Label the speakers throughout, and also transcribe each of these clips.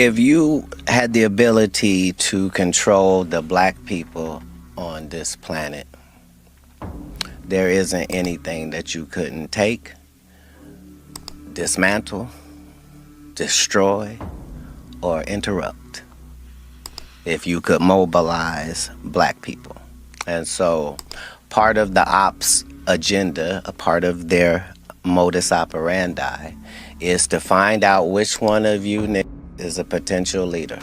Speaker 1: If you had the ability to control the black people on this planet, there isn't anything that you couldn't take, dismantle, destroy, or interrupt if you could mobilize black people. And so part of the ops agenda, a part of their modus operandi, is to find out which one of you is a potential leader.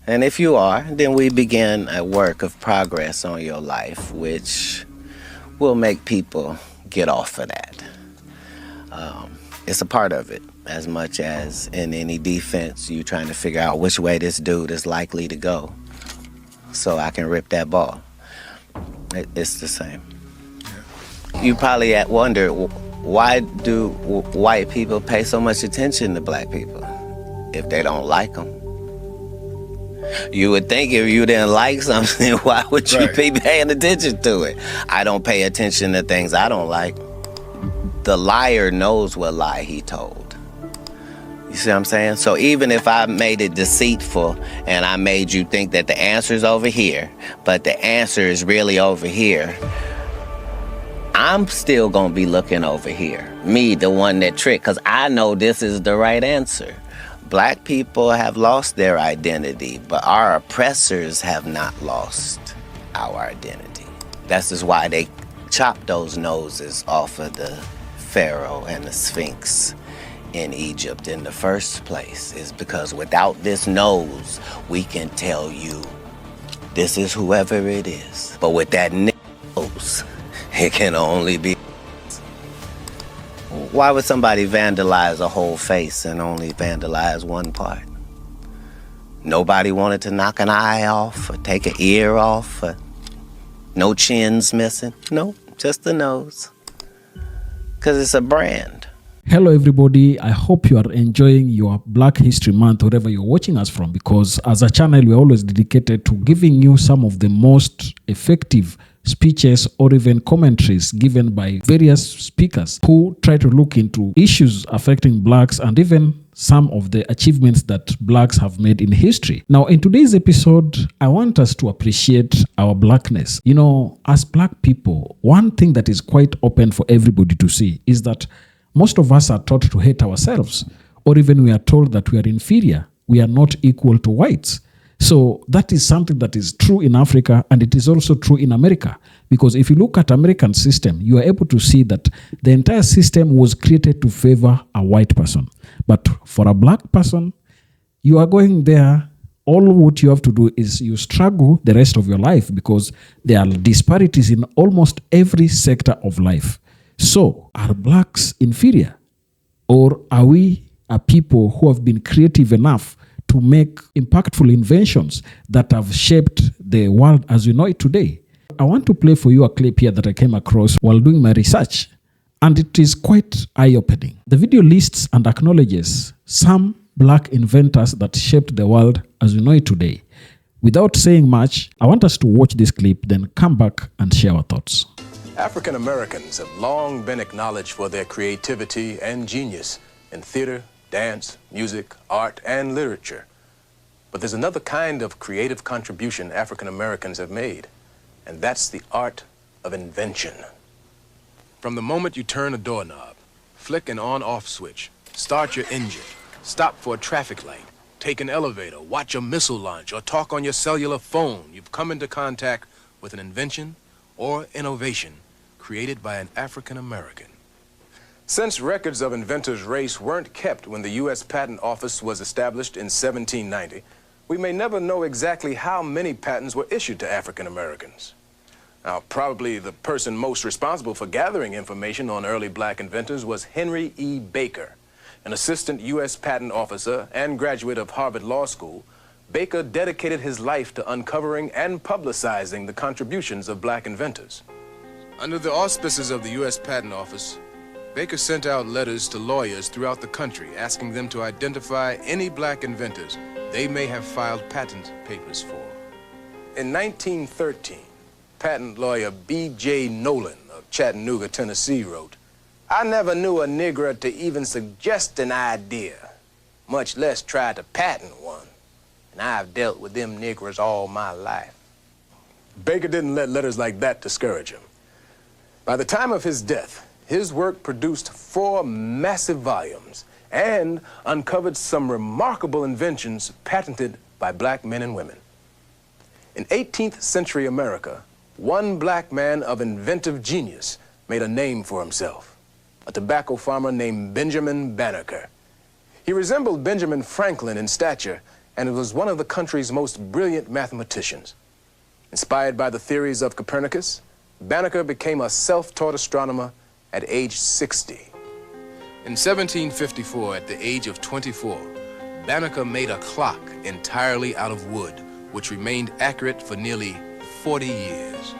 Speaker 1: And if you are, then we begin a work of progress on your life, which will make people get off of that. It's a part of it, as much as in any defense, you trying to figure out which way this dude is likely to go so I can rip that ball. It's the same. You probably wonder, why do white people pay so much attention to black people if they don't like them? You would think if you didn't like something, why would you be paying attention to it? I don't pay attention to things I don't like. The liar knows what lie he told. You see what I'm saying? So even if I made it deceitful and I made you think that the answer's over here, but the answer is really over here, I'm still gonna be looking over here. Me, the one that tricked, because I know this is the right answer. Black people have lost their identity, but our oppressors have not lost our identity. That's just why they chopped those noses off of the Pharaoh and the Sphinx in Egypt in the first place, is because without this nose, we can tell you this is whoever it is. But with that nose, it can only be. Why would somebody vandalize a whole face and only vandalize one part? Nobody wanted to knock an eye off or take an ear off or no chins missing. Nope, just the nose. Because it's a brand.
Speaker 2: Hello everybody, I hope you are enjoying your Black History Month wherever you're watching us from, because as a channel we're always dedicated to giving you some of the most effective speeches or even commentaries given by various speakers who try to look into issues affecting blacks and even some of the achievements that blacks have made in history. Now, in today's episode, I want us to appreciate our blackness. You know, as black people, one thing that is quite open for everybody to see is that most of us are taught to hate ourselves, or even we are told that we are inferior. We are not equal to whites. So that is something that is true in Africa, and it is also true in America. Because if you look at American system, you are able to see that the entire system was created to favor a white person. But for a black person, you are going there, all what you have to do is you struggle the rest of your life, because there are disparities in almost every sector of life. So are blacks inferior? Or are we a people who have been creative enough to make impactful inventions that have shaped the world as we know it today? I want to play for you a clip here that I came across while doing my research, and it is quite eye-opening. The video lists and acknowledges some black inventors that shaped the world as we know it today. Without saying much, I want us to watch this clip, then come back and share our thoughts.
Speaker 3: African Americans have long been acknowledged for their creativity and genius in theater, dance, music, art, and literature. But there's another kind of creative contribution African Americans have made, and that's the art of invention. From the moment you turn a doorknob, flick an on-off switch, start your engine, stop for a traffic light, take an elevator, watch a missile launch, or talk on your cellular phone, you've come into contact with an invention or innovation created by an African American. Since records of inventors' race weren't kept when the U.S. Patent Office was established in 1790, we may never know exactly how many patents were issued to African Americans. Now, probably the person most responsible for gathering information on early black inventors was Henry E. Baker. An assistant U.S. patent officer and graduate of Harvard Law School, Baker dedicated his life to uncovering and publicizing the contributions of black inventors. Under the auspices of the U.S. Patent Office, Baker sent out letters to lawyers throughout the country asking them to identify any black inventors they may have filed patent papers for. In 1913, patent lawyer B.J. Nolan of Chattanooga, Tennessee wrote, "I never knew a Negro to even suggest an idea, much less try to patent one. And I've dealt with them niggers all my life. Baker didn't let letters like that discourage him. By the time of his death, his work produced 4 massive volumes and uncovered some remarkable inventions patented by black men and women. In 18th century America, one black man of inventive genius made a name for himself, a tobacco farmer named Benjamin Banneker. He resembled Benjamin Franklin in stature and was one of the country's most brilliant mathematicians. Inspired by the theories of Copernicus, Banneker became a self-taught astronomer at age 60. In 1754, at the age of 24, Banneker made a clock entirely out of wood, which remained accurate for nearly 40 years.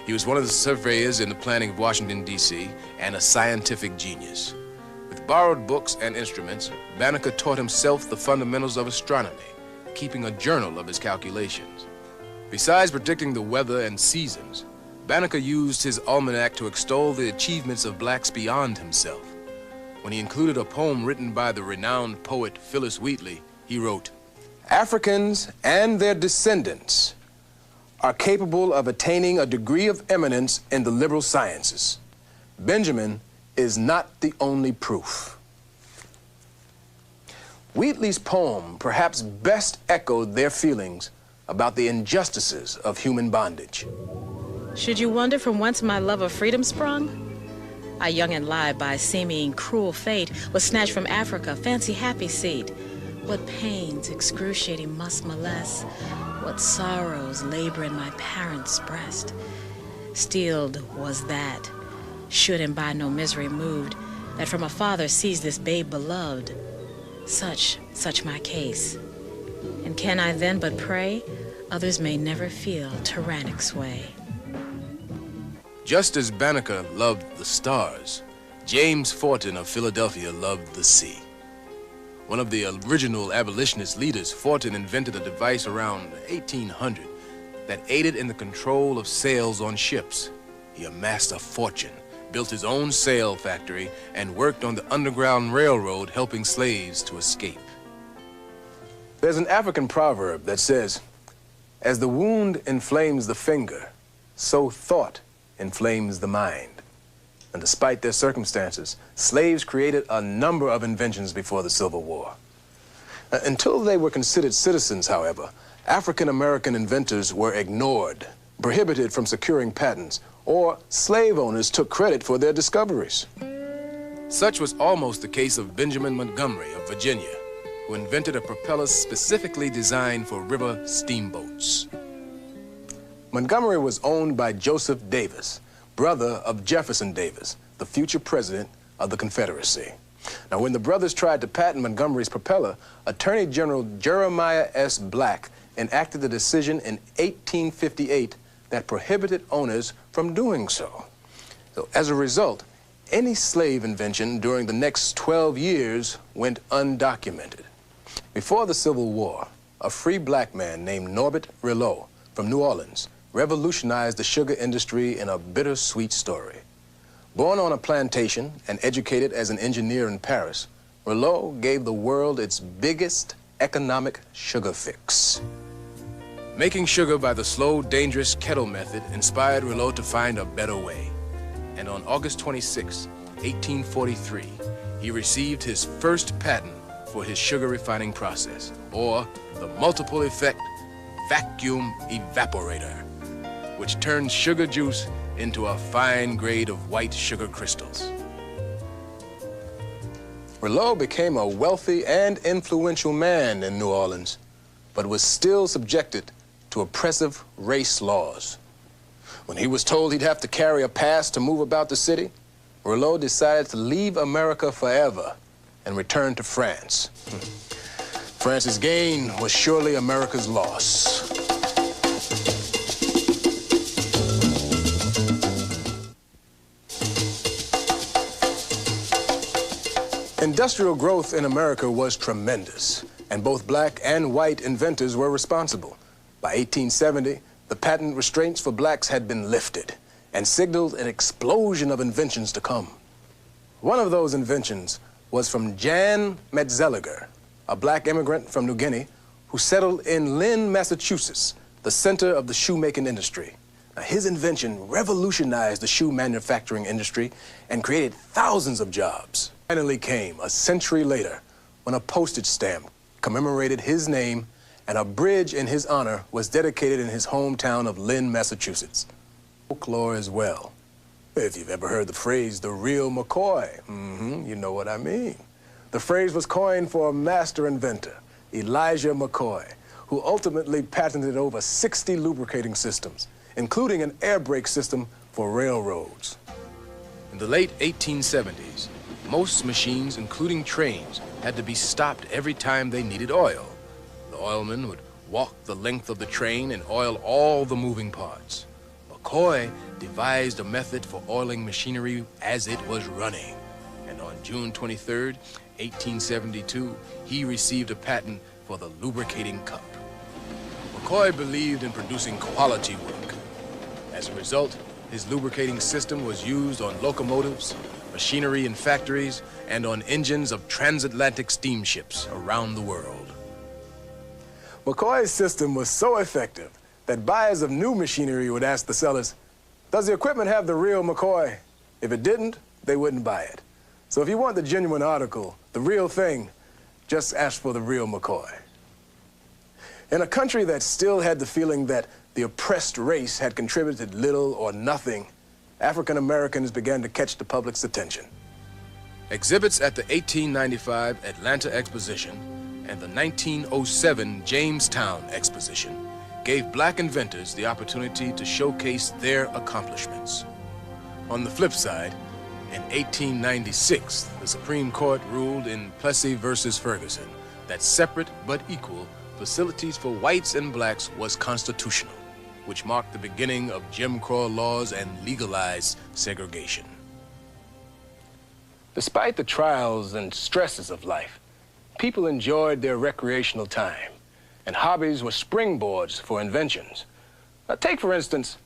Speaker 3: He was one of the surveyors in the planning of Washington, D.C., and a scientific genius. With borrowed books and instruments, Banneker taught himself the fundamentals of astronomy, keeping a journal of his calculations. Besides predicting the weather and seasons, Banneker used his almanac to extol the achievements of blacks beyond himself. When he included a poem written by the renowned poet Phyllis Wheatley, he wrote, "Africans and their descendants are capable of attaining a degree of eminence in the liberal sciences. Benjamin is not the only proof." Wheatley's poem perhaps best echoed their feelings about the injustices of human bondage.
Speaker 4: Should you wonder from whence my love of freedom sprung? I young and live by seeming cruel fate was snatched from Africa, fancy happy seat. What pains excruciating must molest, what sorrows labor in my parents' breast. Steeled was that, should and by no misery moved, that from a father sees this babe beloved. Such my case. And can I then but pray, others may never feel tyrannic sway.
Speaker 3: Just as Banneker loved the stars, James Forten of Philadelphia loved the sea. One of the original abolitionist leaders, Forten invented a device around 1800 that aided in the control of sails on ships. He amassed a fortune, built his own sail factory, and worked on the Underground Railroad helping slaves to escape. There's an African proverb that says, "As the wound inflames the finger, so thought inflames the mind." And despite their circumstances, slaves created a number of inventions before the Civil War. Until they were considered citizens, however, African-American inventors were ignored, prohibited from securing patents, or slave owners took credit for their discoveries. Such was almost the case of Benjamin Montgomery of Virginia, who invented a propeller specifically designed for river steamboats. Montgomery was owned by Joseph Davis, brother of Jefferson Davis, the future president of the Confederacy. Now, when the brothers tried to patent Montgomery's propeller, Attorney General Jeremiah S. Black enacted a decision in 1858 that prohibited owners from doing so. So, as a result, any slave invention during the next 12 years went undocumented. Before the Civil War, a free black man named Norbert Rilot from New Orleans revolutionized the sugar industry in a bittersweet story. Born on a plantation and educated as an engineer in Paris, Rilot gave the world its biggest economic sugar fix. Making sugar by the slow, dangerous kettle method inspired Rilot to find a better way. And on August 26, 1843, he received his first patent for his sugar refining process, or the multiple effect vacuum evaporator, which turns sugar juice into a fine grade of white sugar crystals. Rilot became a wealthy and influential man in New Orleans, but was still subjected to oppressive race laws. When he was told he'd have to carry a pass to move about the city, Rilot decided to leave America forever and return to France. France's gain was surely America's loss. Industrial growth in America was tremendous, and both black and white inventors were responsible. By 1870, the patent restraints for blacks had been lifted and signaled an explosion of inventions to come. One of those inventions was from Jan Metzelliger, a black immigrant from New Guinea who settled in Lynn, Massachusetts, the center of the shoemaking industry. Now, his invention revolutionized the shoe manufacturing industry and created thousands of jobs. Finally came a century later when a postage stamp commemorated his name and a bridge in his honor was dedicated in his hometown of Lynn, Massachusetts. Folklore as well. If you've ever heard the phrase, the real McCoy, you know what I mean. The phrase was coined for a master inventor, Elijah McCoy, who ultimately patented over 60 lubricating systems, including an air brake system for railroads.
Speaker 5: In the late 1870s, most machines, including trains, had to be stopped every time they needed oil. The oilman would walk the length of the train and oil all the moving parts. McCoy devised a method for oiling machinery as it was running. And on June 23, 1872, he received a patent for the lubricating cup. McCoy believed in producing quality work. As a result, his lubricating system was used on locomotives, machinery in factories, and on engines of transatlantic steamships around the world.
Speaker 3: McCoy's system was so effective that buyers of new machinery would ask the sellers, "Does the equipment have the real McCoy?" If it didn't, they wouldn't buy it. So if you want the genuine article, the real thing, just ask for the real McCoy. In a country that still had the feeling that the oppressed race had contributed little or nothing, African Americans began to catch the public's attention.
Speaker 5: Exhibits at the 1895 Atlanta Exposition and the 1907 Jamestown Exposition gave black inventors the opportunity to showcase their accomplishments. On the flip side, in 1896, the Supreme Court ruled in Plessy versus Ferguson that separate but equal facilities for whites and blacks was constitutional, which marked the beginning of Jim Crow laws and legalized segregation.
Speaker 3: Despite the trials and stresses of life, people enjoyed their recreational time, and hobbies were springboards for inventions. Now, take, for instance,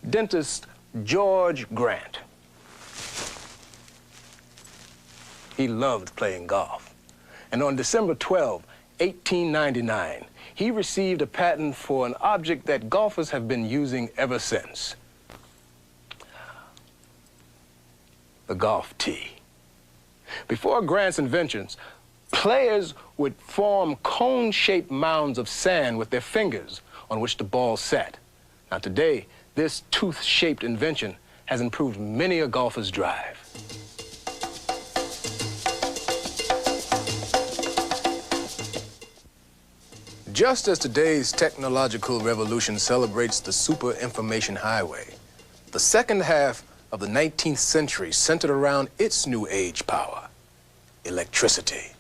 Speaker 3: dentist George Grant. He loved playing golf. And on December 12, 1899, he received a patent for an object that golfers have been using ever since: the golf tee. Before Grant's inventions, players would form cone-shaped mounds of sand with their fingers on which the ball sat. Now today, this tooth-shaped invention has improved many a golfer's drive.
Speaker 5: Just as today's technological revolution celebrates the super information highway, the second half of the 19th century centered around its new age power: electricity.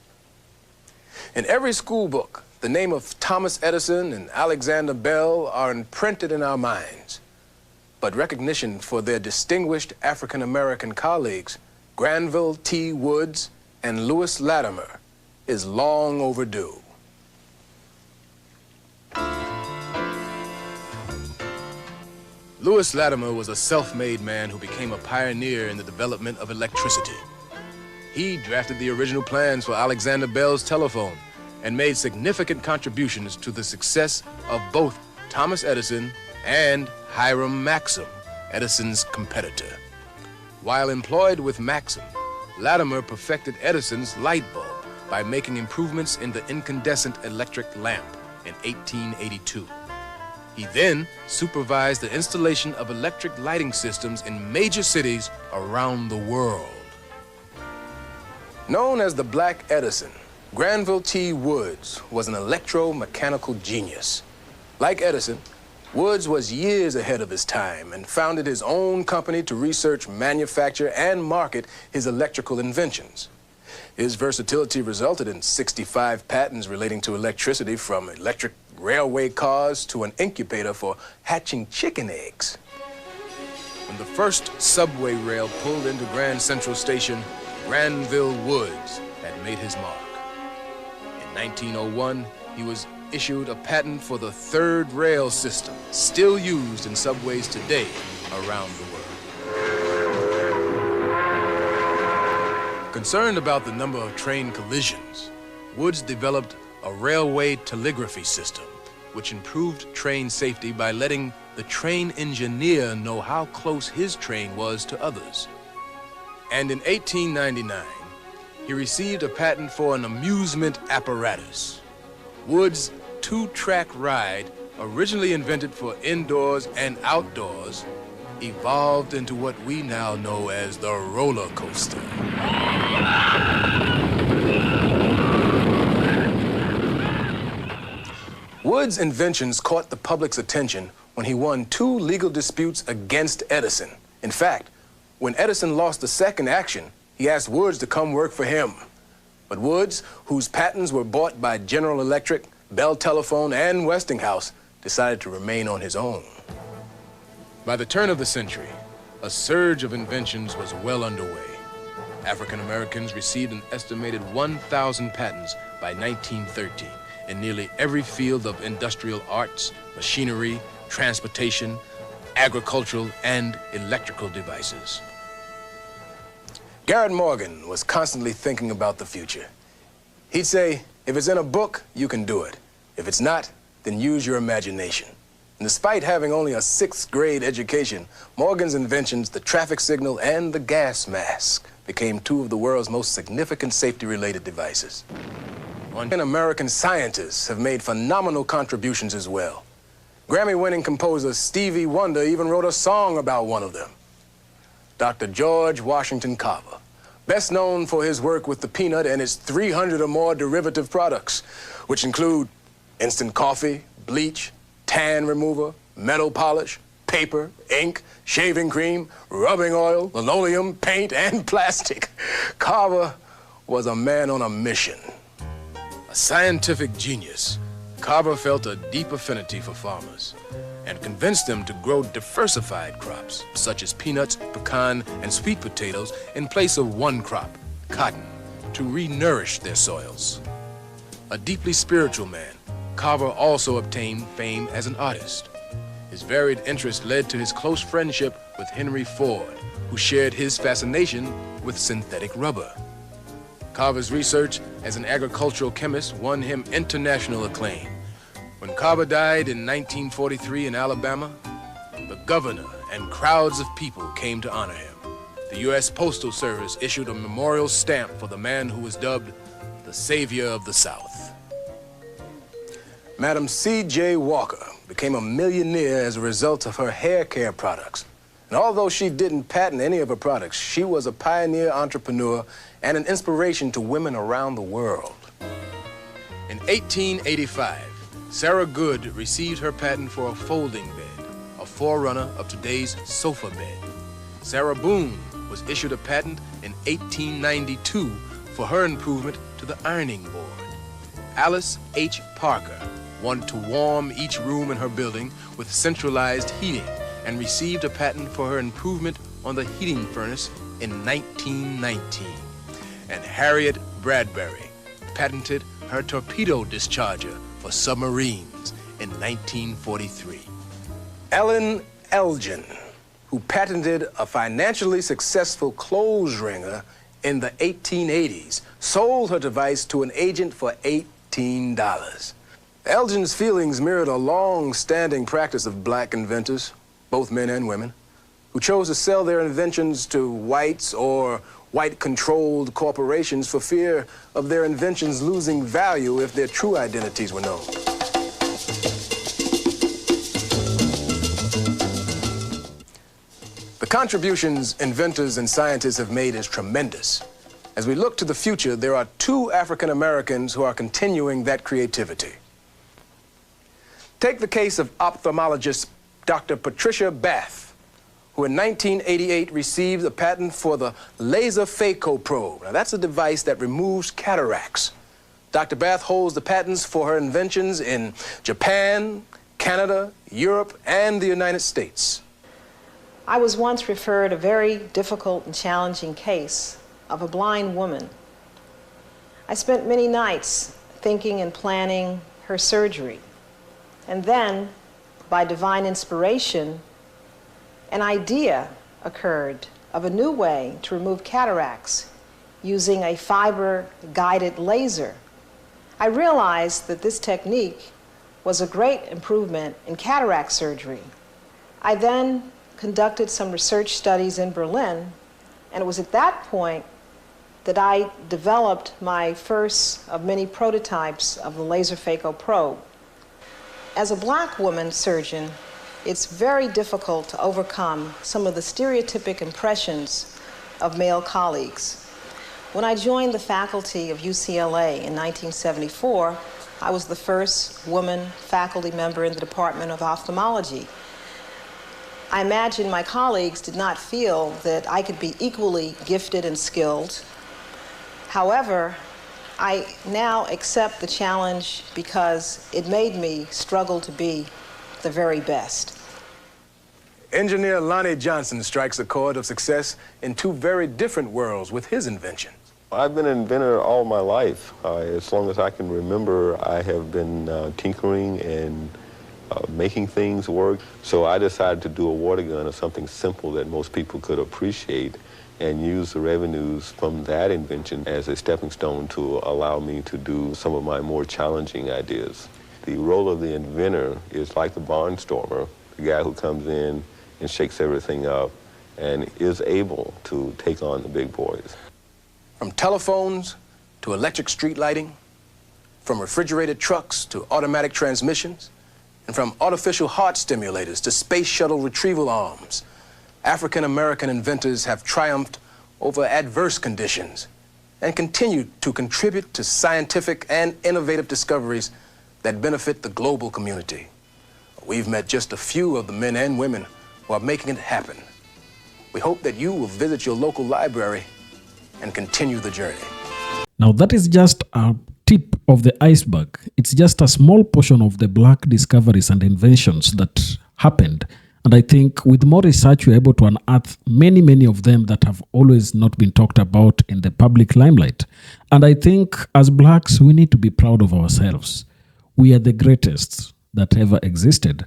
Speaker 5: In every school book, the name of Thomas Edison and Alexander Bell are imprinted in our minds. But recognition for their distinguished African-American colleagues, Granville T. Woods and Lewis Latimer, is long overdue. Lewis Latimer was a self-made man who became a pioneer in the development of electricity. He drafted the original plans for Alexander Bell's telephone and made significant contributions to the success of both Thomas Edison and Hiram Maxim, Edison's competitor. While employed with Maxim, Latimer perfected Edison's light bulb by making improvements in the incandescent electric lamp in 1882. He then supervised the installation of electric lighting systems in major cities around the world.
Speaker 3: Known as the Black Edison, Granville T. Woods was an electromechanical genius. Like Edison, Woods was years ahead of his time and founded his own company to research, manufacture, and market his electrical inventions. His versatility resulted in 65 patents relating to electricity, from electric railway cars to an incubator for hatching chicken eggs.
Speaker 5: When the first subway rail pulled into Grand Central Station, Granville Woods had made his mark. In 1901, he was issued a patent for the third rail system, still used in subways today around the world. Concerned about the number of train collisions, Woods developed a railway telegraphy system, which improved train safety by letting the train engineer know how close his train was to others. And in 1899, he received a patent for an amusement apparatus. Woods' two-track ride, originally invented for indoors and outdoors, evolved into what we now know as the roller coaster. Woods' inventions caught the public's attention when he won 2 legal disputes against Edison. In fact, when Edison lost the second action, he asked Woods to come work for him. But Woods, whose patents were bought by General Electric, Bell Telephone, and Westinghouse, decided to remain on his own. By the turn of the century, a surge of inventions was well underway. African Americans received an estimated 1,000 patents by 1913 in nearly every field of industrial arts, machinery, transportation, agricultural, and electrical devices. Garrett Morgan was constantly thinking about the future. He'd say, if it's in a book, you can do it. If it's not, then use your imagination. And despite having only a 6th grade education, Morgan's inventions, the traffic signal and the gas mask, became 2 of the world's most significant safety-related devices. American scientists have made phenomenal contributions as well. Grammy-winning composer Stevie Wonder even wrote a song about one of them. Dr. George Washington Carver, best known for his work with the peanut and its 300 or more derivative products, which include instant coffee, bleach, tan remover, metal polish, paper, ink, shaving cream, rubbing oil, linoleum, paint, and plastic. Carver was a man on a mission. A scientific genius, Carver felt a deep affinity for farmers and convinced them to grow diversified crops, such as peanuts, pecan, and sweet potatoes, in place of one crop, cotton, to re-nourish their soils. A deeply spiritual man, Carver also obtained fame as an artist. His varied interests led to his close friendship with Henry Ford, who shared his fascination with synthetic rubber. Carver's research as an agricultural chemist won him international acclaim. When Carver died in 1943 in Alabama, the governor and crowds of people came to honor him. The U.S. Postal Service issued a memorial stamp for the man who was dubbed the Savior of the South. Madam C.J. Walker became a millionaire as a result of her hair care products. And although she didn't patent any of her products, she was a pioneer entrepreneur and an inspiration to women around the world. In 1885, Sarah Good received her patent for a folding bed, a forerunner of today's sofa bed. Sarah Boone was issued a patent in 1892 for her improvement to the ironing board. Alice H. Parker wanted to warm each room in her building with centralized heating and received a patent for her improvement on the heating furnace in 1919. And Harriet Bradbury patented her torpedo discharger for submarines in 1943. Ellen Elgin, who patented a financially successful clothes wringer in the 1880s, sold her device to an agent for $18. Elgin's feelings mirrored a long-standing practice of black inventors, both men and women, who chose to sell their inventions to whites or white-controlled corporations for fear of their inventions losing value if their true identities were known. The contributions inventors and scientists have made is tremendous. As we look to the future, there are 2 African Americans who are continuing that creativity. Take the case of ophthalmologist Dr. Patricia Bath, who in 1988 received a patent for the laser phacoprobe. Now, that's a device that removes cataracts. Dr. Bath holds the patents for her inventions in Japan, Canada, Europe, and the United States.
Speaker 6: I was once referred a very difficult and challenging case of a blind woman. I spent many nights thinking and planning her surgery. And then, by divine inspiration, an idea occurred of a new way to remove cataracts using a fiber-guided laser I realized that this technique was a great improvement in cataract surgery. I then conducted some research studies in Berlin, and it was at that point that I developed my first of many prototypes of the laser phaco probe. As a black woman surgeon, it's very difficult to overcome some of the stereotypic impressions of male colleagues. When I joined the faculty of UCLA in 1974, I was the first woman faculty member in the Department of Ophthalmology. I imagine my colleagues did not feel that I could be equally gifted and skilled. However, I now accept the challenge because it made me struggle to be the very best.
Speaker 3: Engineer Lonnie Johnson strikes a chord of success in two very different worlds with his invention.
Speaker 7: I've been an inventor all my life. As long as I can remember, I have been tinkering and making things work. So I decided to do a water gun or something simple that most people could appreciate and use the revenues from that invention as a stepping stone to allow me to do some of my more challenging ideas. The role of the inventor is like the barnstormer, the guy who comes in and shakes everything up and is able to take on the big boys.
Speaker 3: From telephones to electric street lighting, from refrigerated trucks to automatic transmissions, and from artificial heart stimulators to space shuttle retrieval arms, African-American inventors have triumphed over adverse conditions and continue to contribute to scientific and innovative discoveries that benefit the global community. We've met just a few of the men and women who are making it happen. We hope that you will visit your local library and continue the journey.
Speaker 2: Now that is just a tip of the iceberg. It's just a small portion of the black discoveries and inventions that happened. And I think with more research, we're able to unearth many of them that have always not been talked about in the public limelight. And I think as blacks, we need to be proud of ourselves. We are the greatest that ever existed.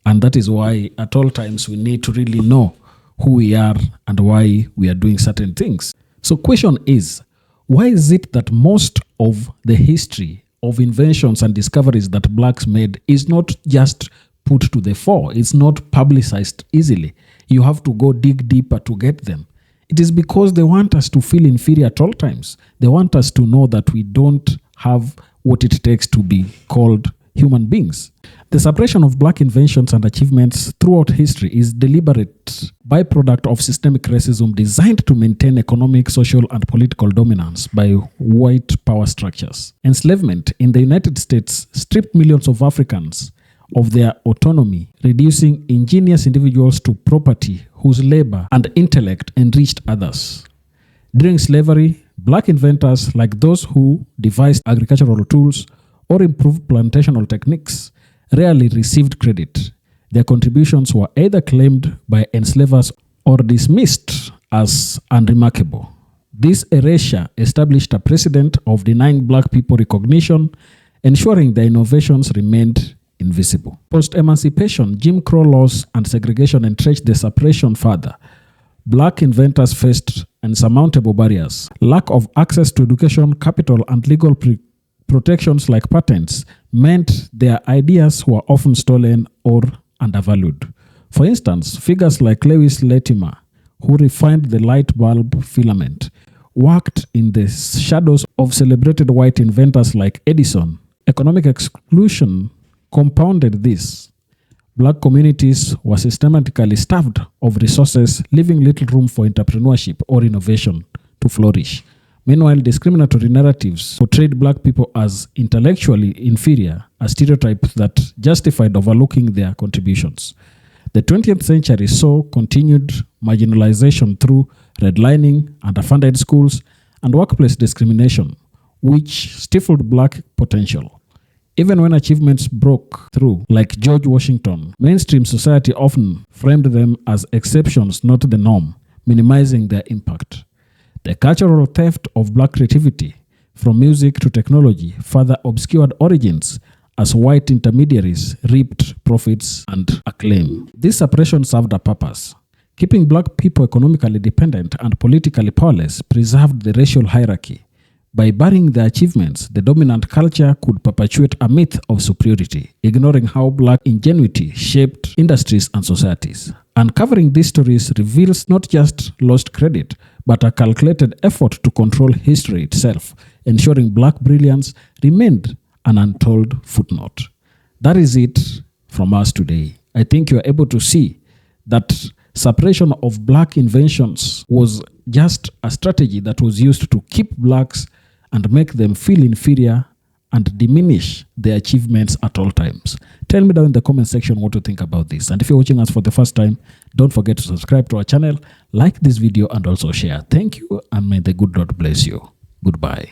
Speaker 2: And that is why at all times we need to really know who we are and why we are doing certain things. So question is, why is it that most of the history of inventions and discoveries that blacks made is not just put to the fore? It's not publicized easily. You have to go dig deeper to get them. It is because they want us to feel inferior at all times. They want us to know that we don't have what it takes to be called human beings. The suppression of black inventions and achievements throughout history is deliberate byproduct of systemic racism designed to maintain economic, social, and political dominance by white power structures. Enslavement in the United States stripped millions of Africans of their autonomy, reducing ingenious individuals to property whose labor and intellect enriched others. During slavery, black inventors like those who devised agricultural tools or improved plantational techniques rarely received credit. Their contributions were either claimed by enslavers or dismissed as unremarkable. This erasure established a precedent of denying black people recognition, ensuring their innovations remained invisible. Post-emancipation, Jim Crow laws and segregation entrenched the suppression further. Black inventors faced insurmountable barriers. Lack of access to education, capital, and legal protections like patents meant their ideas were often stolen or undervalued. For instance, figures like Lewis Latimer, who refined the light bulb filament, worked in the shadows of celebrated white inventors like Edison. Economic exclusion compounded this. Black communities were systematically starved of resources, leaving little room for entrepreneurship or innovation to flourish. Meanwhile, discriminatory narratives portrayed black people as intellectually inferior, a stereotype that justified overlooking their contributions. The 20th century saw continued marginalization through redlining, underfunded schools, and workplace discrimination, which stifled black potential. Even when achievements broke through, like George Washington, mainstream society often framed them as exceptions, not the norm, minimizing their impact. The cultural theft of black creativity, from music to technology, further obscured origins as white intermediaries reaped profits and acclaim. This suppression served a purpose. Keeping black people economically dependent and politically powerless preserved the racial hierarchy, By burying their achievements, the dominant culture could perpetuate a myth of superiority, ignoring how black ingenuity shaped industries and societies. Uncovering these stories reveals not just lost credit, but a calculated effort to control history itself, ensuring black brilliance remained an untold footnote. That is it from us today. I think you are able to see that suppression of black inventions was just a strategy that was used to keep blacks and make them feel inferior and diminish their achievements at all times. Tell me down in the comment section what you think about this. And if you're watching us for the first time, don't forget to subscribe to our channel, like this video, and also share. Thank you, and may the good Lord bless you. Goodbye.